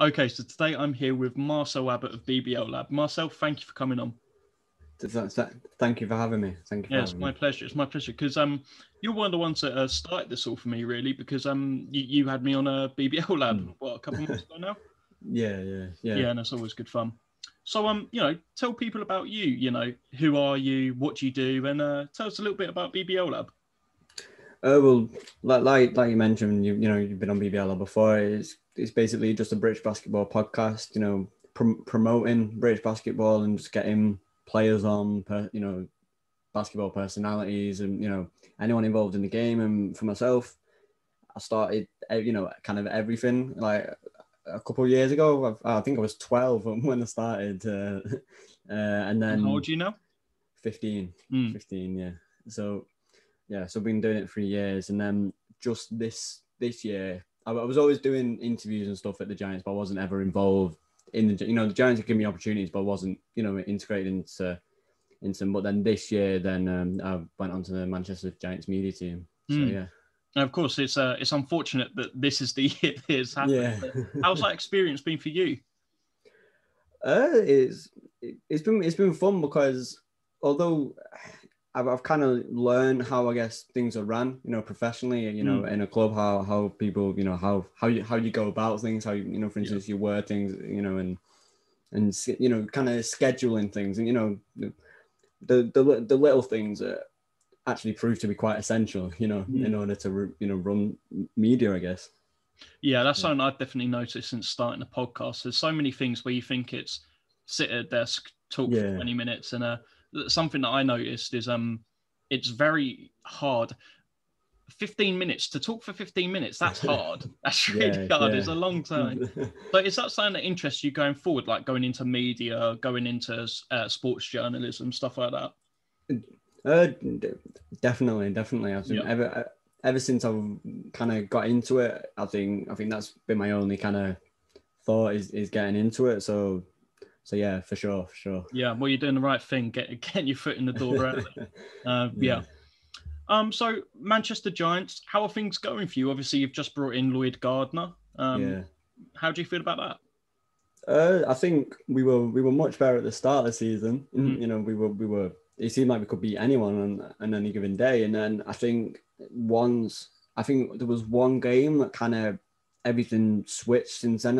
Okay, so today I'm here with Marcel Abbott of BBL Lab. Marcel, thank you for coming on. Thank you for having me. Thank you Yeah, for it's having my me. pleasure. It's my pleasure because you're one of the ones that started this all for me, really, because you had me on a BBL Lab a couple months ago now. Yeah. Yeah, and it's always good fun. So tell people about you. Who are you? What do you do? And tell us a little bit about BBL Lab. Well, like you mentioned, you've been on BBL before. It's basically just a British basketball podcast. Promoting British basketball and just getting players on. Basketball personalities and anyone involved in the game. And for myself, I started kind of everything like a couple of years ago. I think I was 12 when I started, and then how old are you now? 15. 15, yeah. So I've been doing it 3 years, and then just this year, I was always doing interviews and stuff at the Giants, but I wasn't ever involved in the Giants give me opportunities, but I wasn't integrated into. But then this year, I went on to the Manchester Giants media team. So yeah. And of course, it's unfortunate that this is the year it's happened. Yeah. How's that experience been for you? It's been fun because although I've kind of learned how I guess things are run, professionally, in a club, how people, how you go about things, how for instance, you word things, and kind of scheduling things, and the little things that actually prove to be quite essential, in order to run media, I guess. Yeah, that's something I've definitely noticed since starting the podcast. There's so many things where you think it's sit at a desk, talk for 20 minutes, and something that I noticed is it's very hard. 15 minutes to talk for 15 minutes, that's hard. That's really hard. It's a long time. But is that something that interests you going forward, like going into media, going into sports journalism, stuff like that? Definitely. I think ever since I've kind of got into it, I think that's been my only kind of thought is getting into it. So yeah, for sure. Yeah, well, you're doing the right thing, getting your foot in the door early. Yeah. So Manchester Giants, how are things going for you? Obviously, you've just brought in Lloyd Gardner. How do you feel about that? I think we were much better at the start of the season. We were. It seemed like we could beat anyone on any given day, and then I think there was one game that kind of everything switched since then.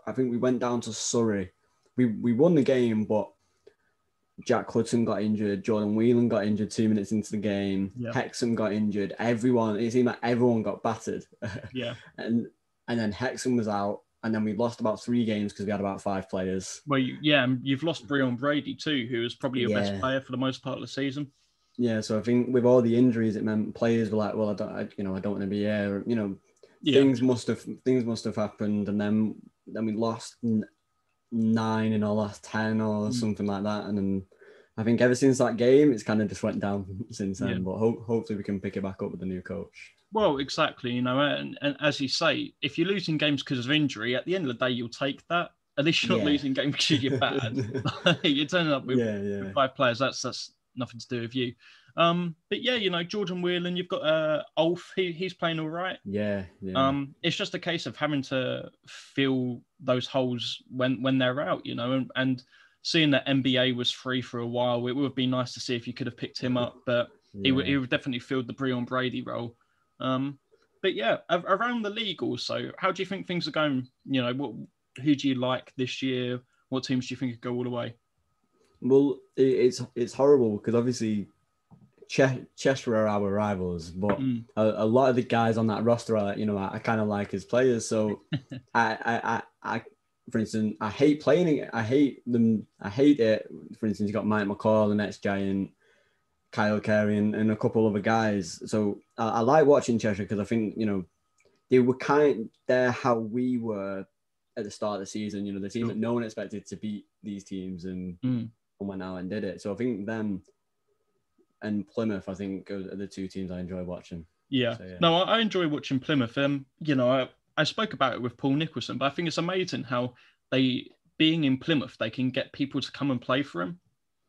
I think we went down to Surrey. We won the game, but Jack Hudson got injured. Jordan Whelan got injured 2 minutes into the game. Yeah. Hexham got injured. It seemed like everyone got battered. Yeah. and then Hexham was out. And then we lost about 3 games because we had about 5 players. Well, you've lost Breon Brady too, who was probably your best player for the most part of the season. Yeah, so I think with all the injuries, it meant players were like, well, I don't want to be here. Things must have happened, and then we lost 9 in our last 10 or something like that. And then I think ever since that game, it's kind of just went down since then. But hopefully we can pick it back up with the new coach. Well, exactly, and as you say, if you're losing games because of injury, at the end of the day, you'll take that. At least you're not losing games because you're bad. You're turning up with 5 players. That's nothing to do with you. But Jordan Whelan, you've got Ulf. He's playing all right. Yeah. It's just a case of having to fill those holes when they're out, and seeing that NBA was free for a while, it would be nice to see if you could have picked him up, but he would definitely filled the Breon Brady role. But yeah, around the league also, how do you think things are going? Who do you like this year? What teams do you think could go all the way? Well, it's horrible because obviously Cheshire are our rivals, but a lot of the guys on that roster are, I kind of like as players. So I for instance, I hate playing it. I hate them. I hate it. For instance, you got Mike McCall, the next Giant, Kyle Carey, and a couple other guys. So I like watching Cheshire because I think, they were they're how we were at the start of the season, the team that no one expected to beat these teams and went out and did it. So I think them and Plymouth, I think, are the 2 teams I enjoy watching. Yeah. So, No, I enjoy watching Plymouth. I spoke about it with Paul Nicholson, but I think it's amazing how being in Plymouth, they can get people to come and play for them.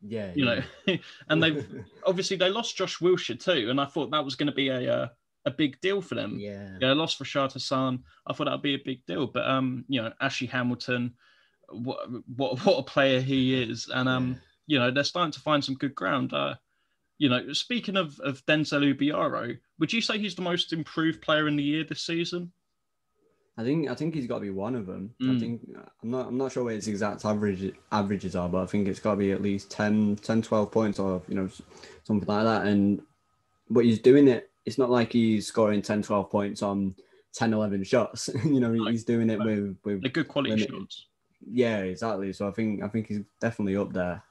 Yeah. And they lost Josh Wilshere too, and I thought that was going to be a a big deal for them. Yeah. Loss for Shah Hassan, I thought that'd be a big deal. But Ashley Hamilton, what a player he is, and they're starting to find some good ground. Speaking of Denzel Ubiaro, would you say he's the most improved player in the year this season? I think he's got to be one of them. I think I'm not sure what his exact averages are, but I think it's got to be at least 10, 12 points or something like that. And but he's doing it. It's not like he's scoring 10, 12 points on 10, 11 shots. He's doing it with the good quality shots. Yeah, exactly. So I think he's definitely up there.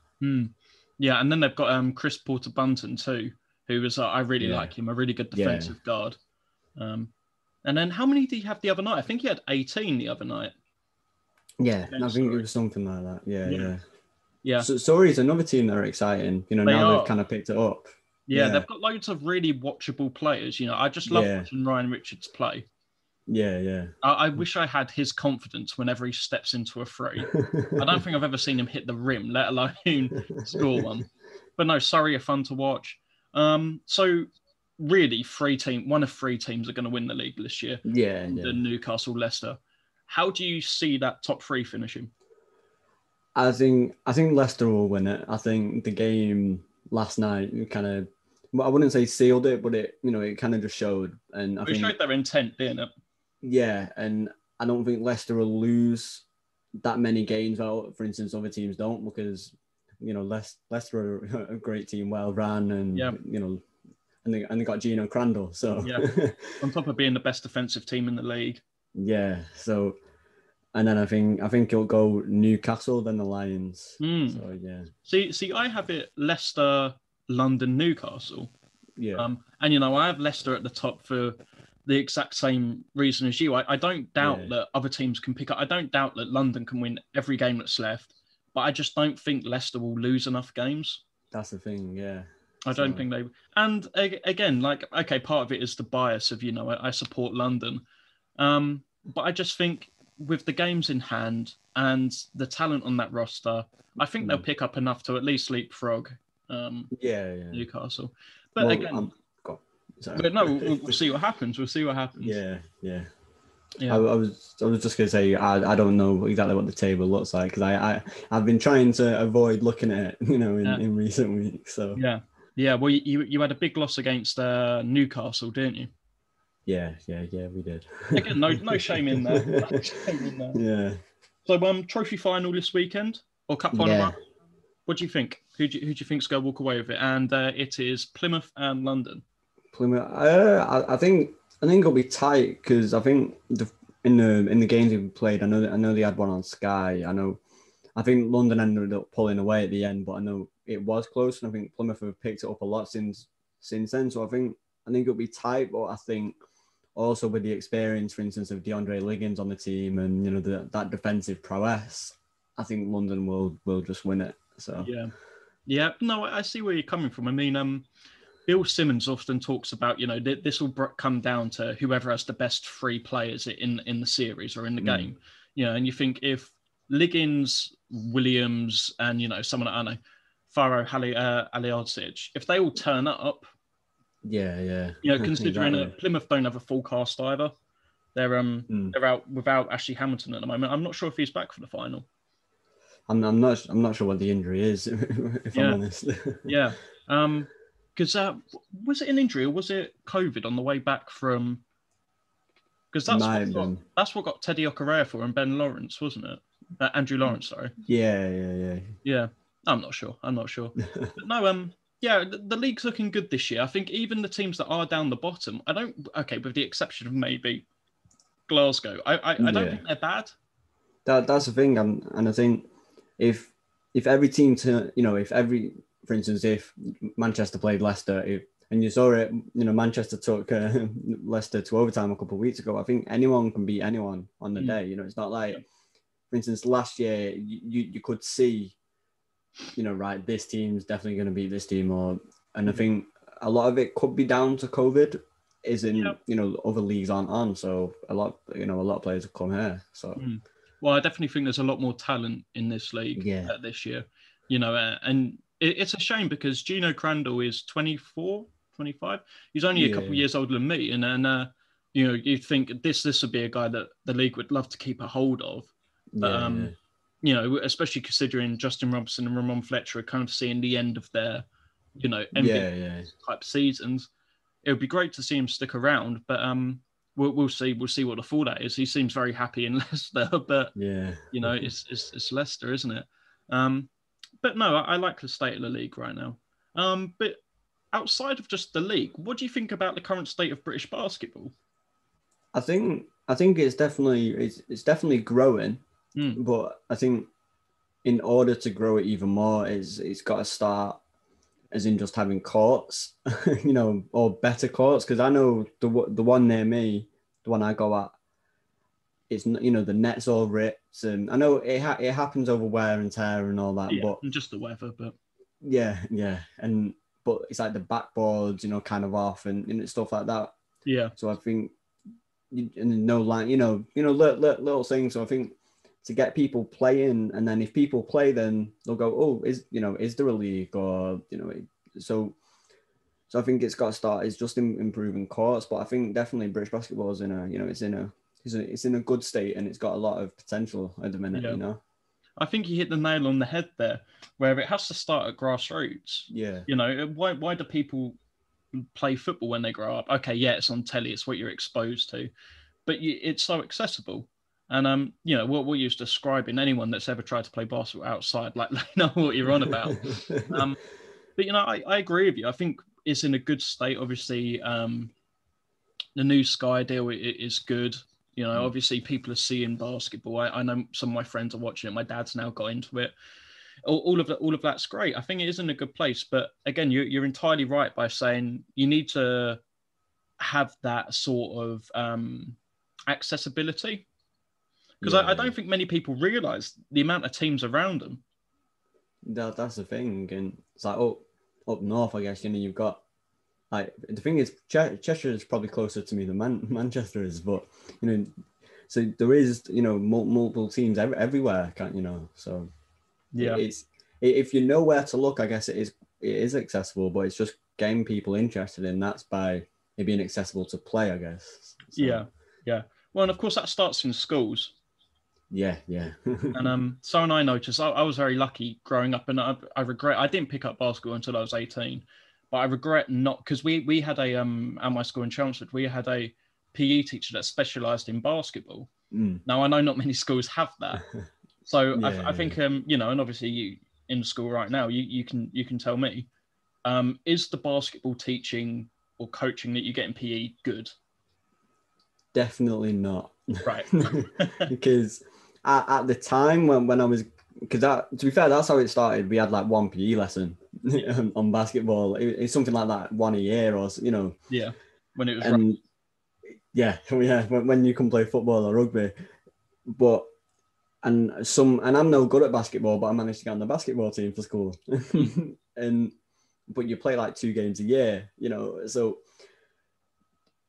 Yeah, and then they've got Chris Porter Bunton too, who was I really like him, a really good defensive guard. And then how many did he have the other night? I think he had 18 the other night. Yeah, I think it was something like that. Yeah. So Surrey's another team that are exciting. Now they've kind of picked it up. Yeah, they've got loads of really watchable players. I just love watching Ryan Richards play. Yeah. I wish I had his confidence whenever he steps into a free. I don't think I've ever seen him hit the rim, let alone score one. But no, Surrey are fun to watch. So really, one of three teams are going to win the league this year. Yeah. The Newcastle, Leicester. How do you see that top three finishing? I think Leicester will win it. I think the game last night kind of, I wouldn't say sealed it, but it kind of just showed. And I think showed their intent, didn't it? Yeah, and I don't think Leicester will lose that many games. For instance, other teams don't, because Leicester are a great team, well run, and and they got Gino Crandall. So on top of being the best defensive team in the league. Yeah. So, and then I think it'll go Newcastle, then the Lions. So yeah. See, I have it Leicester, London, Newcastle. Yeah. And I have Leicester at the top for the exact same reason as you. I don't doubt that other teams can pick up. I don't doubt that London can win every game that's left, but I just don't think Leicester will lose enough games. That's the thing, yeah. I don't think they... And again, part of it is the bias of, I support London. But I just think with the games in hand and the talent on that roster, I think they'll pick up enough to at least leapfrog Newcastle. But again... But no, we'll see what happens. Yeah. I was just gonna say I don't know exactly what the table looks like, because I've been trying to avoid looking at it, in recent weeks. So yeah. Well, you had a big loss against Newcastle, didn't you? Yeah, we did. Again, no shame in there. Yeah. So trophy final this weekend or cup final? Yeah. What do you think? Who do you think's going to walk away with it? And it is Plymouth and London. Plymouth. I think it'll be tight, because I think in the games we played, I know they had one on Sky. I think London ended up pulling away at the end, but I know it was close, and I think Plymouth have picked it up a lot since then. So I think it'll be tight, but I think also with the experience, for instance, of DeAndre Liggins on the team, and that defensive prowess, I think London will just win it. So yeah. No, I see where you're coming from. I mean, Bill Simmons often talks about, this will come down to whoever has the best three players in the series or in the game. And you think if Liggins, Williams, and, someone, I don't know, Faro Aliosic, if they all turn up, considering exactly. Plymouth don't have a full cast either. They're out without Ashley Hamilton at the moment. I'm not sure if he's back for the final. I'm not sure what the injury is, if I'm honest. Yeah. Because was it an injury or was it COVID on the way back from? Because that's what got Teddy Okorea for and Ben Lawrence, wasn't it? Andrew Lawrence, sorry. Yeah. I'm not sure. But no, the league's looking good this year. I think even the teams that are down the bottom, with the exception of maybe Glasgow, I don't think they're bad. That's the thing, and I think if every team for instance, if Manchester played Leicester, and you saw it, Manchester took Leicester to overtime a couple of weeks ago. I think anyone can beat anyone on the day. It's not like, for instance, last year you could see, right, this team's definitely going to beat this team, and I think a lot of it could be down to COVID. Other leagues aren't on, so a lot of players have come here. So, well, I definitely think there's a lot more talent in this league this year. And it's a shame because Gino Crandall is 24, 25. He's only a couple of years older than me, and then you know, you think this would be a guy that the league would love to keep a hold of, but you know, especially considering Justin Robinson and Ramon Fletcher are kind of seeing the end of their, you know, MVP type seasons. It would be great to see him stick around, but we'll see what the fallout is. He seems very happy in Leicester, but you know, it's Leicester, isn't it? But no, I like the state of the league right now. But outside of just the league, what do you think about the current state of British basketball? I think it's definitely growing, but I think in order to grow it even more, it's got to start as in just having courts, you know, or better courts. Because I know the one near me, the one I go at, it's, you know, the net's all ripped, and I know it happens over wear and tear and all that, but and just the weather, but but it's like the backboards, you know, kind of off and stuff like that. Yeah. So I think, and no line, you know, little things. So I think to get people playing, and then if people play, then they'll go, oh, is there a league, or, you know, so I think it's got to start. It's just improving courts, but I think definitely British basketball is it's in a good state, and it's got a lot of potential at the minute. You know, I think you hit the nail on the head there, where it has to start at grassroots. Yeah. You know, why do people play football when they grow up? Okay, yeah, it's on telly, it's what you're exposed to, but it's so accessible. And you know, what you're describing, anyone that's ever tried to play basketball outside, like, they know what you're on about. But you know, I agree with you. I think it's in a good state. Obviously, the new Sky deal is good. You know, obviously people are seeing basketball. I know some of my friends are watching it. My dad's now got into it. All of that's great. I think it is in a good place. But again, you're entirely right by saying you need to have that sort of accessibility. Because I don't think many people realise the amount of teams around them. That's the thing. And it's like, up north, I guess, you know, you've got, like, the thing is, Cheshire is probably closer to me than Manchester is, but, you know, so there is, you know, multiple teams everywhere, can't you know? So it's, if you know where to look, I guess it is accessible, but it's just getting people interested in that's by it being accessible to play, I guess. So. Yeah. Well, and of course that starts in schools. Yeah. And so, and I noticed I was very lucky growing up, and I regret I didn't pick up basketball until I was 18. But I regret not, because we had at my school in Chelmsford, we had a PE teacher that specialised in basketball. Now, I know not many schools have that. So I think, you know, and obviously you in school right now, you can tell me, is the basketball teaching or coaching that you get in PE good? Definitely not. Right. Because at the time when I was, because to be fair, that's how it started. We had like one PE lesson on basketball. It's something like that, one a year, or, you know. Yeah, when it was. And when you can play football or rugby, but and I'm no good at basketball, but I managed to get on the basketball team for school. But you play like 2 games a year, you know. So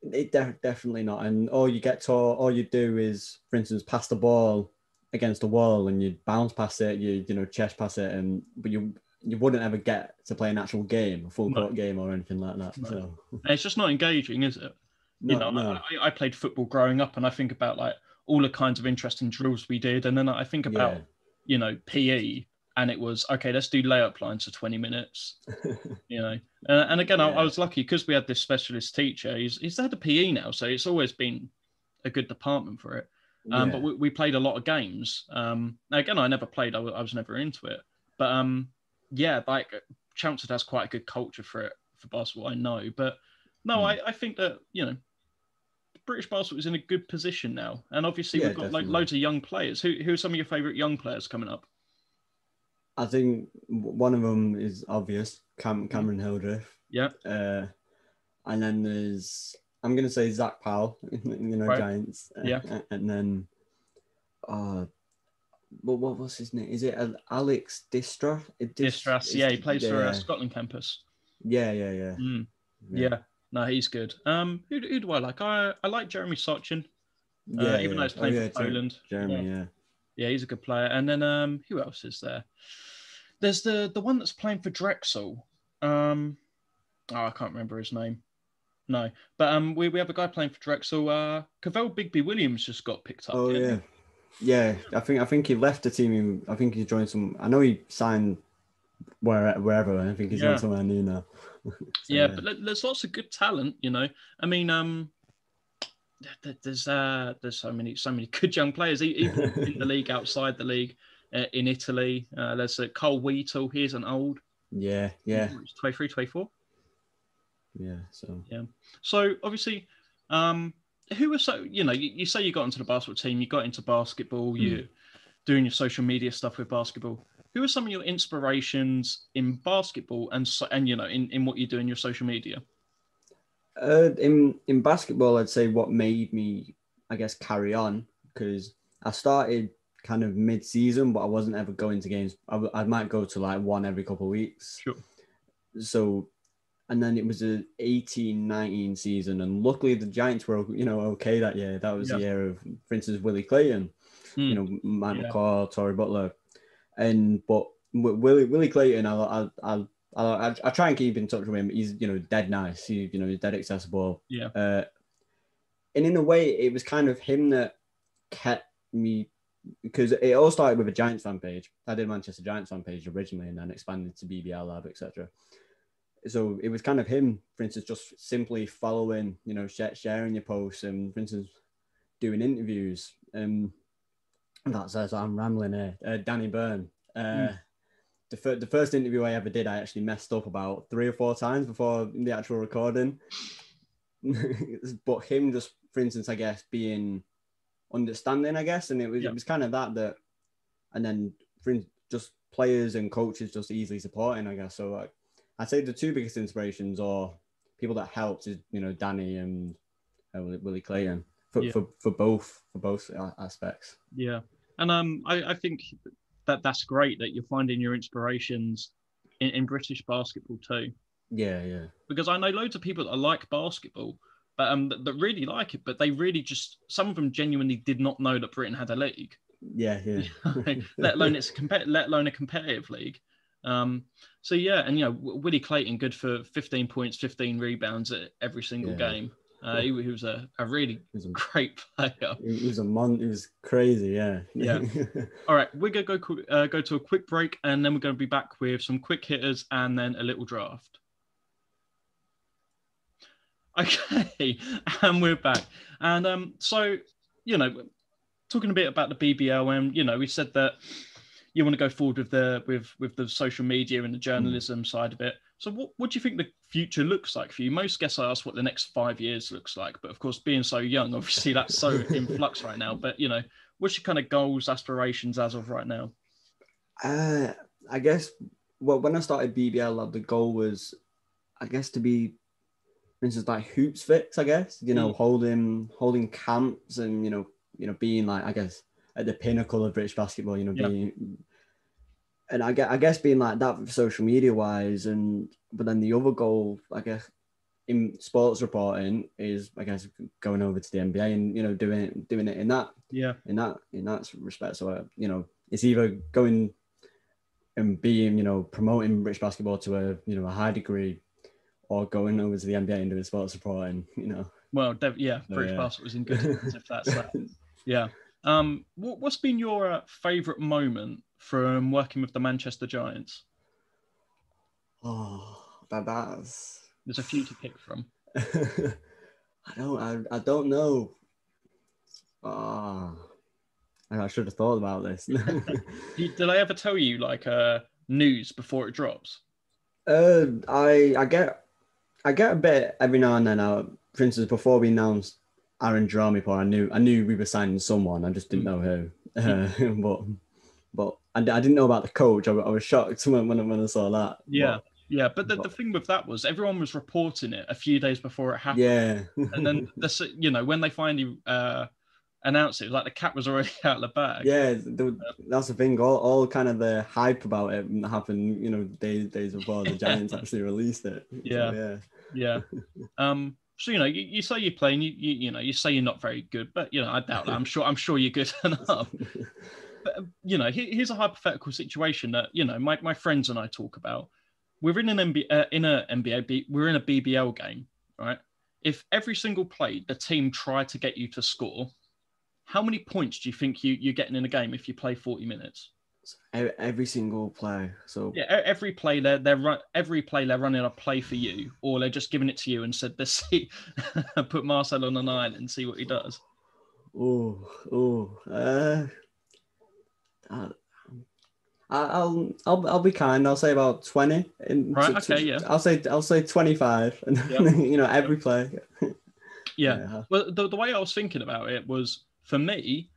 it definitely not. And all you get taught, all you do is, for instance, pass the ball against the wall, and you bounce past it, you know, chest pass it, but you wouldn't ever get to play an actual game, a full court game or anything like that. No. So it's just not engaging, is it? No. I played football growing up, and I think about like all the kinds of interesting drills we did, and then I think about you know, PE, and it was okay. Let's do layup lines for 20 minutes. You know, and again, I was lucky because we had this specialist teacher. He's had a PE now, so it's always been a good department for it. But we played a lot of games. Again, I never played. I was never into it. But like Chelmsford has quite a good culture for it, for basketball, I know. But no, I think that, you know, British basketball is in a good position now. And obviously we've got definitely. Like loads of young players. Who are some of your favourite young players coming up? I think one of them is obvious, Cameron Hildreth. Yeah. And then there's, I'm going to say Zach Powell, you know, right. Giants. And then, what was his name? Is it Alex Distras? He plays for Scotland campus. Yeah. Yeah. No, he's good. Who do I like? I like Jeremy Sochin. Even though he's playing for Poland. Jeremy, Yeah, he's a good player. And then who else is there? There's the one that's playing for Drexel. I can't remember his name. No, but we have a guy playing for Drexel. Cavell Bigby Williams just got picked up. Oh yeah, yeah. I think he left the team. I think he joined some. I know he signed wherever. I think he's going somewhere new now. So, but there's lots of good talent. I mean, there's so many good young players, even in the league, outside the league, in Italy. There's Cole Wheatle. He isn't old. Yeah. He's 23, 24. Yeah. So obviously, who was you say you got into the basketball team, you got into basketball, you're doing your social media stuff with basketball. Who are some of your inspirations in basketball and in what you do in your social media? In basketball, I'd say what made me, I guess, carry on, because I started kind of mid-season, but I wasn't ever going to games. I might go to like one every couple of weeks. Sure. So, and then it was an 18-19 season, and luckily the Giants were, okay that year. That was the year of, for instance, Willie Clayton, Mike McCall, Torrey Butler, but Willie Clayton, I try and keep in touch with him. He's, dead nice. He's dead accessible. Yeah. And in a way, it was kind of him that kept me, because it all started with a Giants fan page. I did Manchester Giants fan page originally, and then expanded to BBL Lab, etc. So it was kind of him, for instance, just simply following, sharing your posts, and for instance, doing interviews. That's as I'm rambling here. Danny Byrne. The first interview I ever did, I actually messed up about 3 or 4 times before the actual recording. But him just, for instance, I guess, being understanding, I guess, and it was kind of that, and then just players and coaches just easily supporting, I guess. So I'd say the 2 biggest inspirations or people that helped is, Danny and Willie Clayton for both aspects. Yeah, and I think that's great that you're finding your inspirations in British basketball too. Yeah. Because I know loads of people that like basketball, but that really like it, but they really just, some of them genuinely did not know that Britain had a league. Yeah. let alone a competitive league. So yeah, and Willie Clayton, good for 15 points, 15 rebounds at every single game. He was a really great player. He was he was crazy, yeah. All right, we're going to go to a quick break, and then we're going to be back with some quick hitters and then a little draft. Okay, and we're back. And so, talking a bit about the BBL, and, we said that you want to go forward with the social media and the journalism side of it. So what do you think the future looks like for you? Most guests I ask what the next 5 years looks like, but of course, being so young, obviously that's so in flux right now. But, what's your kind of goals, aspirations as of right now? I guess, when I started BBL Lab, the goal was, I guess, to be, for instance, like Hoops Fix, I guess, holding camps and, being like, I guess, at the pinnacle of British basketball, being, and I guess being like that for social media wise, but then the other goal, I guess, in sports reporting is, I guess, going over to the NBA and doing it in that in that respect. So it's either going and being promoting British basketball to a high degree, or going over to the NBA and doing sports reporting. Well, British basketball is in good hands if that's that. Yeah. What's been your favourite moment from working with the Manchester Giants? Oh, that's... There's a few to pick from. I don't know. I should have thought about this. Did I ever tell you news before it drops? I get a bit every now and then. For instance, before we announced Aaron Dramipour, I knew we were signing someone. I just didn't know who. But I didn't know about the coach. I was shocked when I saw that. Yeah. But the thing with that was everyone was reporting it a few days before it happened. Yeah. And then when they finally announced it, the cat was already out of the bag. Yeah, that's the thing. All kind of the hype about it happened, days before the Giants actually released it. Yeah. So you say you're playing, you say you're not very good, but I doubt that. I'm sure you're good enough. But here's a hypothetical situation that my friends and I talk about. we're in an we're in a BBL game, right? If every single play the team tried to get you to score, how many points do you think you're getting in a game if you play 40 minutes? Every single play. So yeah, every play they're running a play for you, or they're just giving it to you and said, "Let's see, put Marcel on an island and see what he does." I'll be kind. I'll say about 20. Right. Okay. Yeah. I'll say 25. And Yep. Every play. Yeah. Well, the way I was thinking about it was, for me,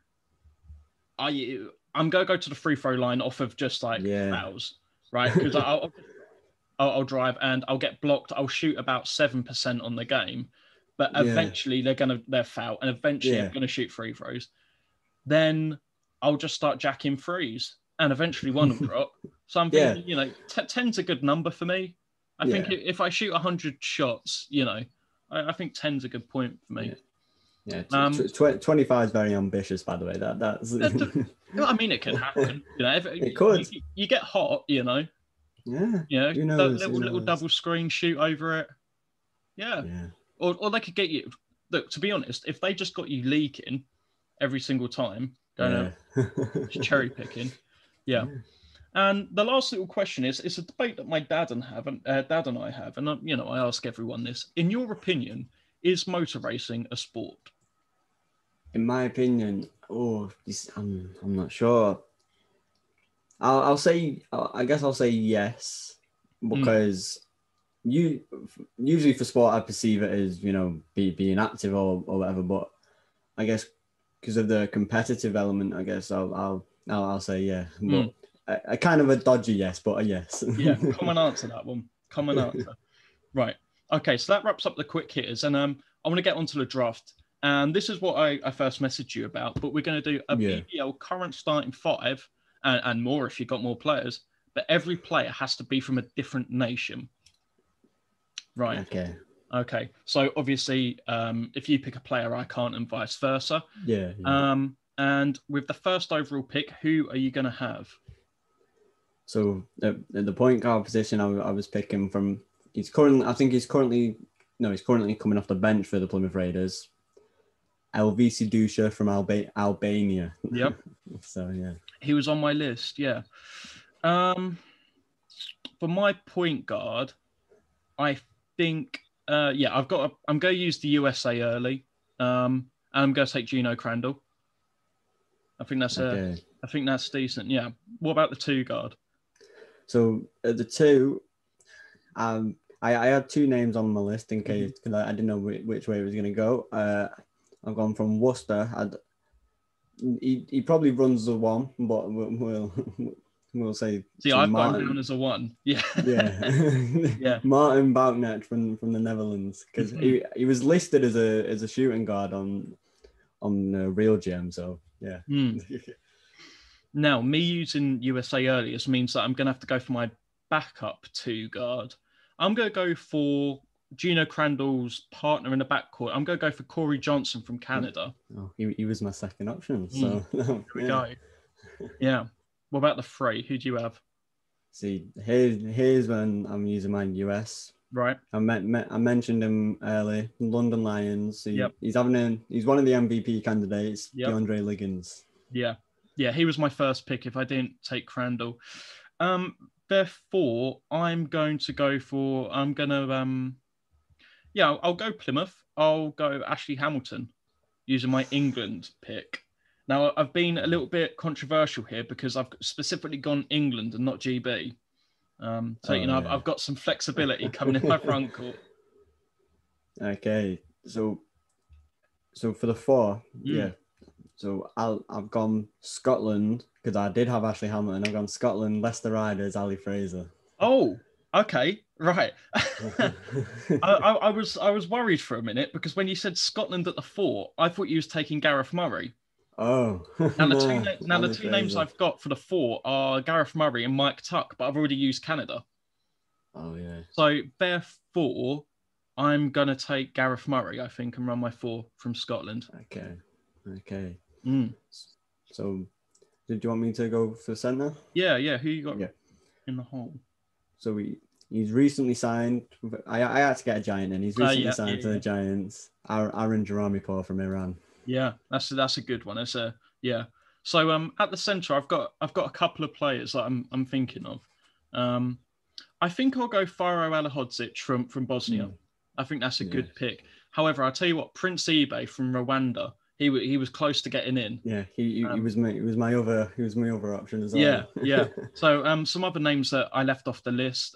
I'm gonna go to the free throw line off of just like fouls, right? Because I'll drive and I'll get blocked. I'll shoot about 7% on the game, but eventually they're foul, and eventually I'm gonna shoot free throws. Then I'll just start jacking threes, and eventually one will drop. So I'm thinking, 10's a good number for me. I think if I shoot 100 shots, I think 10's a good point for me. Yeah, 25 is very ambitious, by the way. That's. I mean, it can happen. It could. You get hot, Yeah. Who knows? Little double screen, shoot over it. Yeah. Or they could get you. Look, to be honest, if they just got you leaking every single time, cherry picking. Yeah. And the last little question is, it's a debate that my dad and I have, and I ask everyone this. In your opinion, is motor racing a sport? In my opinion, I'm not sure. I guess I'll say yes, because usually for sport I perceive it as being active or whatever, but I guess because of the competitive element, I guess I'll say yeah. But a kind of a dodgy yes, but a yes. Yeah, common answer, that one. Common answer. Right. Okay, so that wraps up the quick hitters, and I want to get onto the draft. And this is what I first messaged you about, but we're going to do a BBL current starting 5 and more if you've got more players, but every player has to be from a different nation. Right. Okay. So obviously, if you pick a player, I can't, and vice versa. Yeah. And with the first overall pick, who are you going to have? So at the point guard position, I was picking from. He's currently coming off the bench for the Plymouth Raiders. Elvisi Dusha from Albania. Yep. So yeah, he was on my list. Yeah. For my point guard, I think I'm going to use the USA early. And I'm going to take Gino Crandall. I think that's decent. Yeah. What about the 2 guard? So at the 2, I had 2 names on my list in case, because I didn't know which way it was going to go. I've gone from Worcester. He probably runs the 1, but we'll say. See, I've got him down as a 1. Yeah. Yeah. Martin Boutnet from the Netherlands, because he was listed as a shooting guard on Real Gem. So yeah. Now, me using USA earliest means that I'm going to have to go for my backup 2 guard. I'm going to go for Gino Crandall's partner in the backcourt. I'm going to go for Corey Johnson from Canada. Oh, he was my second option. So here we go. Yeah. What about the 3? Who do you have? See, here's when I'm using my US. Right. I mentioned him early. London Lions. He's one of the MVP candidates. Yep. DeAndre Liggins. Yeah. Yeah, he was my first pick if I didn't take Crandall. Therefore, I'll go Plymouth. I'll go Ashley Hamilton using my England pick. Now, I've been a little bit controversial here because I've specifically gone England and not GB. I've got some flexibility coming in my front court. Okay, so for the 4, yeah. So I've gone Scotland because I did have Ashley Hamilton. I've gone Scotland, Leicester Riders, Ali Fraser. Oh, okay, right. I was worried for a minute because when you said Scotland at the 4, I thought you was taking Gareth Murray. Oh, the 2 names I've got for the 4 are Gareth Murray and Mike Tuck, but I've already used Canada. Oh yeah. So therefore, I'm gonna take Gareth Murray, I think, and run my 4 from Scotland. Okay. So, did you want me to go for centre? Yeah. Who you got in the hole? So He's recently signed. I had to get a Giant in. He's recently signed to the Giants. Aaron Jeramipo from Iran. Yeah, that's a good one. It's a So at the centre, I've got a couple of players that I'm thinking of. I think I'll go Faro Alahodzic from Bosnia. I think that's a good pick. However, I'll tell you what, Prince Ibe from Rwanda, he was close to getting in. Yeah, he was my other option as well. Yeah. So some other names that I left off the list: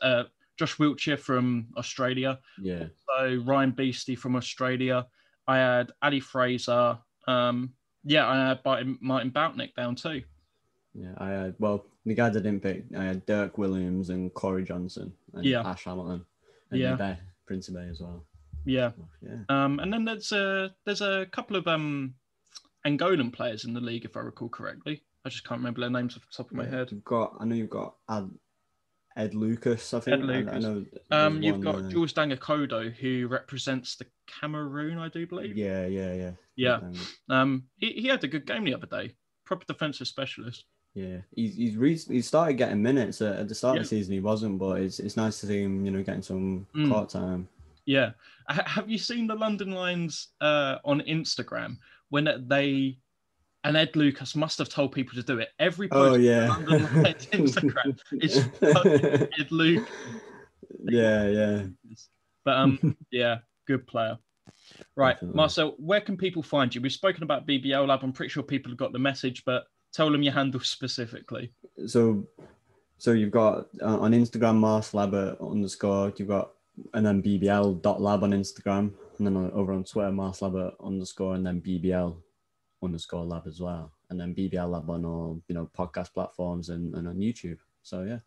Josh Wiltshire from Australia. Yeah. So Ryan Beastie from Australia. I had Ali Fraser. I had Martin Boutnick down too. Yeah, I had the guys I didn't pick. I had Dirk Williams and Corey Johnson and Ash Hamilton and Prince Bay as well. Yeah. And then there's a couple of Angolan players in the league, if I recall correctly. I just can't remember their names off the top of my head. I know you've got Ed Lucas, I think. Ed Lucas. I know you've got Jules Dangakodo, who represents the Cameroon, I do believe. Yeah. He had a good game the other day. Proper defensive specialist. Yeah, he's started getting minutes at the start of the season. He wasn't, but it's nice to see him, getting some court time. Yeah. Have you seen the London Lions on Instagram when and Ed Lucas must have told people to do it. Every post on London Lions Instagram is Ed Lucas. Yeah. But good player. Right, Definitely. Marcel, where can people find you? We've spoken about BBL Lab. I'm pretty sure people have got the message, but tell them your handle specifically. So you've got on Instagram Marcel_Abbott _ you've got, and then BBL.lab on Instagram, and then over on Twitter Marcel_Abbott _ and then BBL_lab as well, and then BBL Lab on all podcast platforms and on YouTube. So yeah.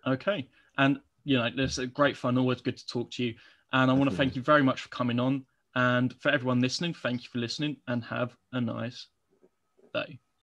Okay, and it's a great fun. Always good to talk to you, and I want to thank you very much for coming on, and for everyone listening, thank you for listening, and have a nice day.